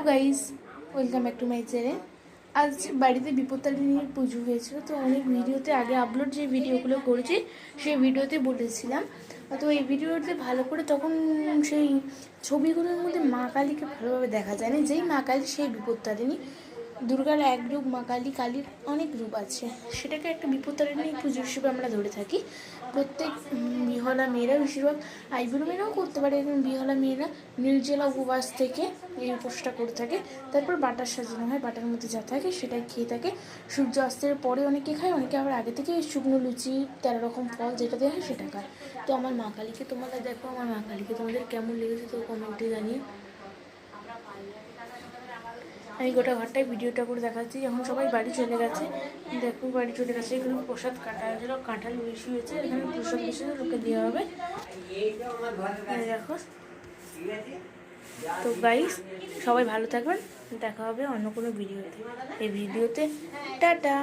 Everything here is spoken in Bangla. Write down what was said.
Guys, welcome back to my channel. আজ বাড়িতে বিপত্তারিণীর পুজো হয়েছিল, তো অনেক ভিডিওতে আগে আপলোড যে ভিডিওগুলো করেছি সেই ভিডিওতে বলেছিলাম। তো এই ভিডিওতে ভালো করে তখন সেই ছবিগুলোর মধ্যে মা কালীকে ভালোভাবে দেখা যায় না। যেই মা কালী সেই বিপত্তারিণী। দুর্গার এক রূপ মা কালী, কালীর অনেক রূপ আছে, সেটাকে একটা বিপত্তারিণী পুজো হিসেবে আমরা ধরে থাকি। প্রত্যেক বিহলা মেয়েরা, বেশিরভাগ আইবুড়ো মেয়েরাও করতে পারে, এবং বিহলা মেয়েরা নির্জলা উপবাস থেকে এই উপোসটা করে থাকে। তারপর বাটার সাজানো হয়, বাটার মধ্যে যা থাকে সেটাই খেয়ে থাকে। সূর্য অস্তের পরে অনেকে খায়, অনেকে আবার আগে থেকে শুকনো লুচি 13 রকম ফল যেটা দেওয়া হয় সেটা খায়। তো আমার মা কালীকে তোমরা দেখো, আমার মা কালীকে তোমাদের কেমন লেগেছে তো কমেন্টে জানিয়ে। আমি গোটা ঘরটায় ভিডিওটা করে দেখাচ্ছি। যখন সবাই বাড়ি চলে গেছে, দেখো বাড়ি চলে গেছে। এখানে প্রসাদ কাটা হয়েছিল, কাঁঠাল বেশি হয়েছে, এখানে প্রসাদ বেশি লোকে দেওয়া হবে। দেখো তো গাইস, সবাই ভালো থাকবেন, দেখা হবে অন্য কোনো ভিডিওতে। এই ভিডিওতে টাটা।